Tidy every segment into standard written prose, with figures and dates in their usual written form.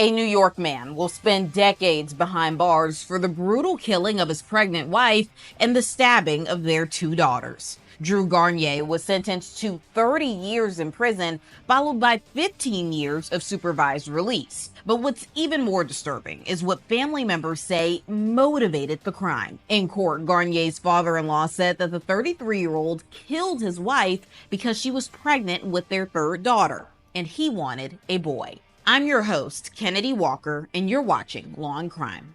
A New York man will spend decades behind bars for the brutal killing of his pregnant wife and the stabbing of their two daughters. Drew Garnier was sentenced to 30 years in prison, followed by 15 years of supervised release. But what's even more disturbing is what family members say motivated the crime. In court, Garnier's father-in-law said that the 33-year-old killed his wife because she was pregnant with their third daughter, and he wanted a boy. I'm your host, Kennedy Walker, and you're watching Law and Crime.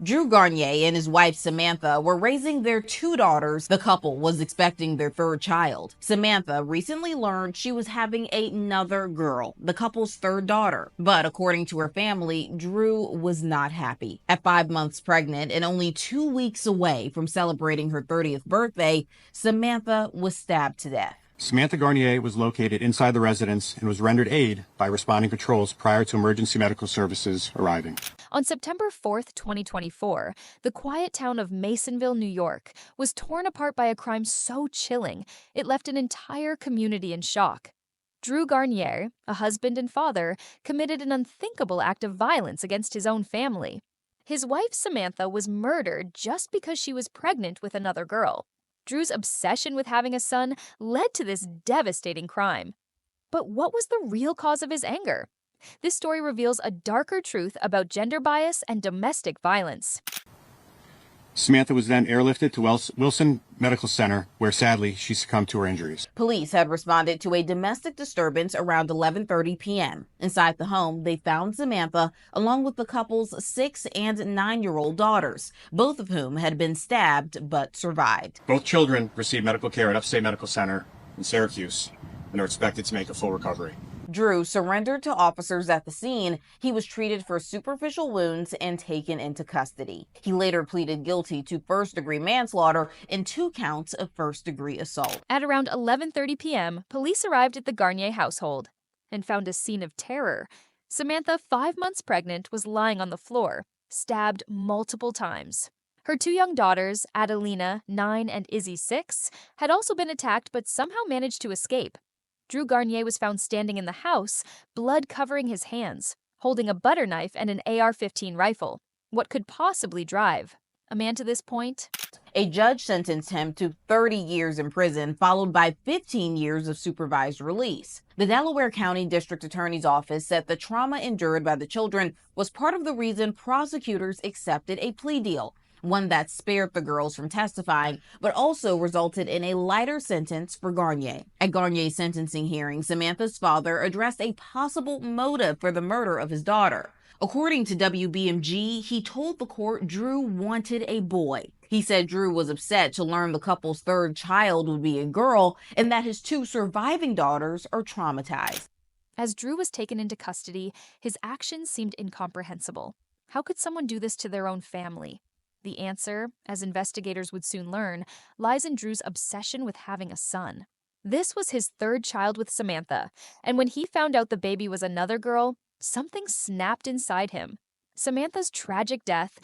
Drew Garnier and his wife Samantha were raising their two daughters. The couple was expecting their third child. Samantha recently learned she was having another girl, the couple's third daughter. But according to her family, Drew was not happy. At 5 months pregnant and only 2 weeks away from celebrating her 30th birthday, Samantha was stabbed to death. Samantha Garnier was located inside the residence and was rendered aid by responding patrols prior to emergency medical services arriving. On September 4th, 2024, the quiet town of Masonville, New York, was torn apart by a crime so chilling it left an entire community in shock. Drew Garnier, a husband and father, committed an unthinkable act of violence against his own family. His wife, Samantha, was murdered just because she was pregnant with another girl. Drew's obsession with having a son led to this devastating crime. But what was the real cause of his anger? This story reveals a darker truth about gender bias and domestic violence. Samantha was then airlifted to Wilson Medical Center, where sadly she succumbed to her injuries. Police had responded to a domestic disturbance around 11:30 p.m. Inside the home, they found Samantha along with the couple's 6 and 9-year-old daughters, both of whom had been stabbed but survived. Both children received medical care at Upstate Medical Center in Syracuse and are expected to make a full recovery. Drew surrendered to officers at the scene. He was treated for superficial wounds and taken into custody. He later pleaded guilty to first-degree manslaughter and 2 counts of first-degree assault. At around 11:30 p.m., police arrived at the Garnier household and found a scene of terror. Samantha, 5 months pregnant, was lying on the floor, stabbed multiple times. Her 2 young daughters, Adelina, 9, and Izzy, 6, had also been attacked but somehow managed to escape. Drew Garnier was found standing in the house, blood covering his hands, holding a butter knife and an AR-15 rifle. What could possibly drive a man to this point? A judge sentenced him to 30 years in prison, followed by 15 years of supervised release. The Delaware County District Attorney's Office said the trauma endured by the children was part of the reason prosecutors accepted a plea deal, one that spared the girls from testifying, but also resulted in a lighter sentence for Garnier. At Garnier's sentencing hearing, Samantha's father addressed a possible motive for the murder of his daughter. According to WBMG, he told the court Drew wanted a boy. He said Drew was upset to learn the couple's third child would be a girl and that his 2 surviving daughters are traumatized. As Drew was taken into custody, his actions seemed incomprehensible. How could someone do this to their own family? The answer, as investigators would soon learn, lies in Drew's obsession with having a son. This was his third child with Samantha, and when he found out the baby was another girl, something snapped inside him. Samantha's tragic death.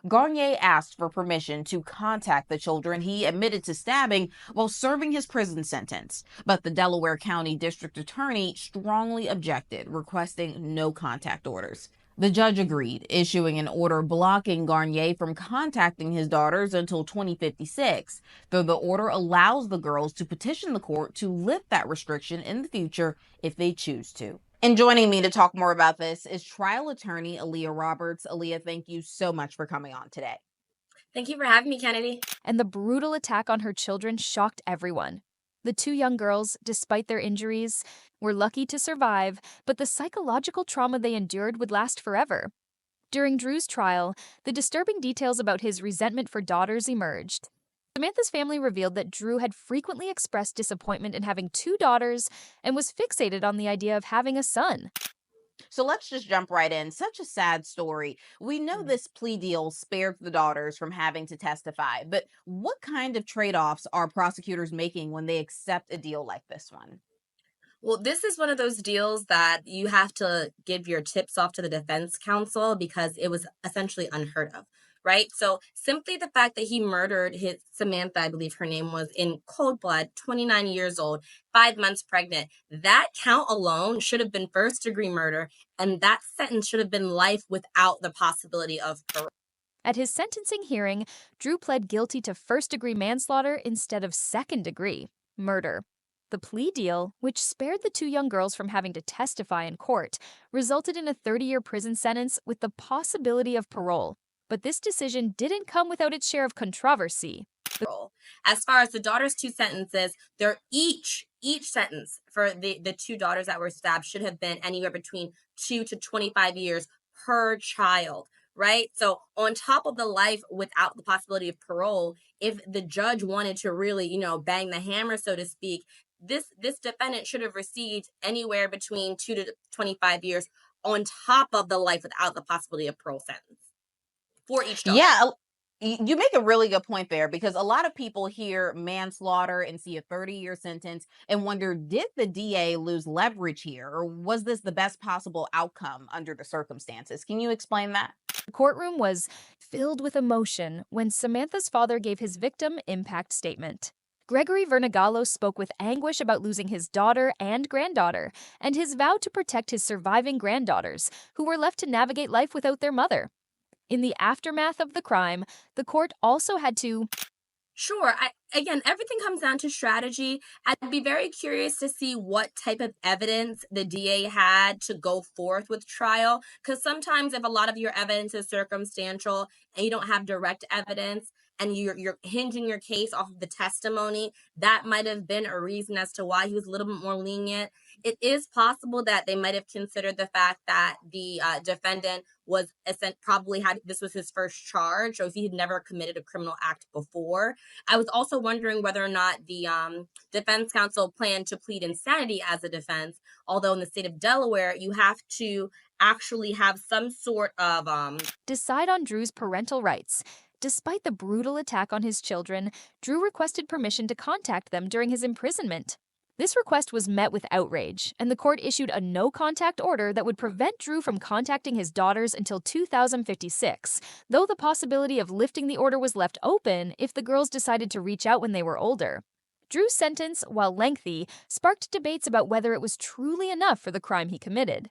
Garnier asked for permission to contact the children he admitted to stabbing while serving his prison sentence, but the Delaware County District Attorney strongly objected, requesting no contact orders. The judge agreed, issuing an order blocking Garnier from contacting his daughters until 2056, though the order allows the girls to petition the court to lift that restriction in the future if they choose to. And joining me to talk more about this is trial attorney Aaliyah Roberts. Aaliyah, thank you so much for coming on today. Thank you for having me, Kennedy. And the brutal attack on her children shocked everyone. The 2 young girls, despite their injuries, were lucky to survive, but the psychological trauma they endured would last forever. During Drew's trial, the disturbing details about his resentment for daughters emerged. Samantha's family revealed that Drew had frequently expressed disappointment in having 2 daughters and was fixated on the idea of having a son. So let's just jump right in. Such a sad story. We know this plea deal spared the daughters from having to testify, but what kind of trade-offs are prosecutors making when they accept a deal like this one? Well, this is one of those deals that you have to give your tips off to the defense counsel because it was essentially unheard of, right? So simply the fact that he murdered his Samantha, I believe her name was, in cold blood, 29 years old, 5 months pregnant, that count alone should have been first-degree murder, and that sentence should have been life without the possibility of parole. At his sentencing hearing, Drew pled guilty to first-degree manslaughter instead of second-degree murder. The plea deal, which spared the two young girls from having to testify in court, resulted in a 30-year prison sentence with the possibility of parole. But this decision didn't come without its share of controversy. As far as the daughters' two sentences, they're each sentence for the two daughters that were stabbed should have been anywhere between 2 to 25 years per child, right? So on top of the life without the possibility of parole, if the judge wanted to really, bang the hammer, so to speak, this defendant should have received anywhere between 2 to 25 years on top of the life without the possibility of parole sentence for each daughter. Yeah, you make a really good point there, because a lot of people hear manslaughter and see a 30-year sentence and wonder, did the DA lose leverage here, or was this the best possible outcome under the circumstances? Can you explain that? The courtroom was filled with emotion when Samantha's father gave his victim impact statement. Gregory Vernagallo spoke with anguish about losing his daughter and granddaughter, and his vow to protect his surviving granddaughters, who were left to navigate life without their mother. In the aftermath of the crime, the court also had to... Sure. Again, everything comes down to strategy. I'd be very curious to see what type of evidence the DA had to go forth with trial, because sometimes if a lot of your evidence is circumstantial and you don't have direct evidence and you're hinging your case off of the testimony, that might have been a reason as to why he was a little bit more lenient. It is possible that they might have considered the fact that the defendant was probably had this was his first charge, or if he had never committed a criminal act before. I was also wondering whether or not the defense counsel planned to plead insanity as a defense, although in the state of Delaware, you have to actually have some sort of decide on Drew's parental rights. Despite the brutal attack on his children, Drew requested permission to contact them during his imprisonment. This request was met with outrage, and the court issued a no-contact order that would prevent Drew from contacting his daughters until 2056, though the possibility of lifting the order was left open if the girls decided to reach out when they were older. Drew's sentence, while lengthy, sparked debates about whether it was truly enough for the crime he committed.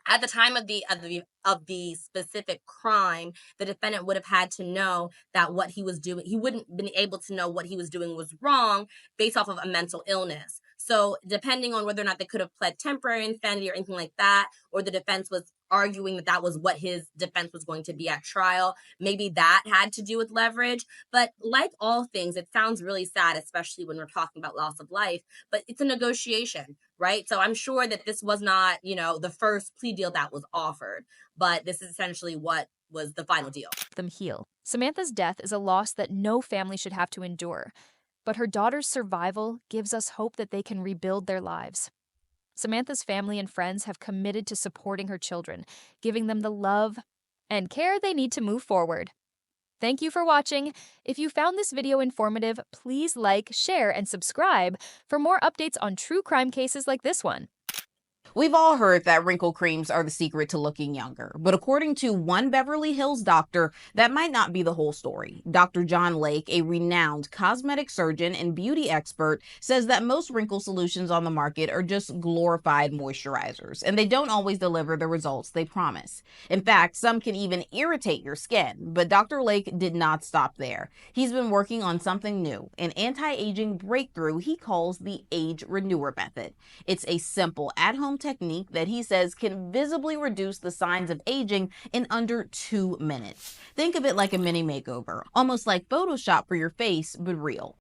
At the time of the specific crime, the defendant would have had to know that what he was doing, he wouldn't have been able to know what he was doing was wrong based off of a mental illness. So depending on whether or not they could have pled temporary insanity or anything like that, or the defense was arguing that that was what his defense was going to be at trial, maybe that had to do with leverage. But like all things, it sounds really sad, especially when we're talking about loss of life, but it's a negotiation, right? So I'm sure that this was not, the first plea deal that was offered, but this is essentially what was the final deal. Them heal. Samantha's death is a loss that no family should have to endure, but her daughter's survival gives us hope that they can rebuild their lives. Samantha's family and friends have committed to supporting her children, giving them the love and care they need to move forward. Thank you for watching. If you found this video informative, please like, share, and subscribe for more updates on true crime cases like this one. We've all heard that wrinkle creams are the secret to looking younger, but according to one Beverly Hills doctor, that might not be the whole story. Dr. John Lake, a renowned cosmetic surgeon and beauty expert, says that most wrinkle solutions on the market are just glorified moisturizers, and they don't always deliver the results they promise. In fact, some can even irritate your skin, but Dr. Lake did not stop there. He's been working on something new, an anti-aging breakthrough he calls the Age Renewer Method. It's a simple, at-home technique that he says can visibly reduce the signs of aging in under 2 minutes. Think of it like a mini makeover, almost like Photoshop for your face, but real.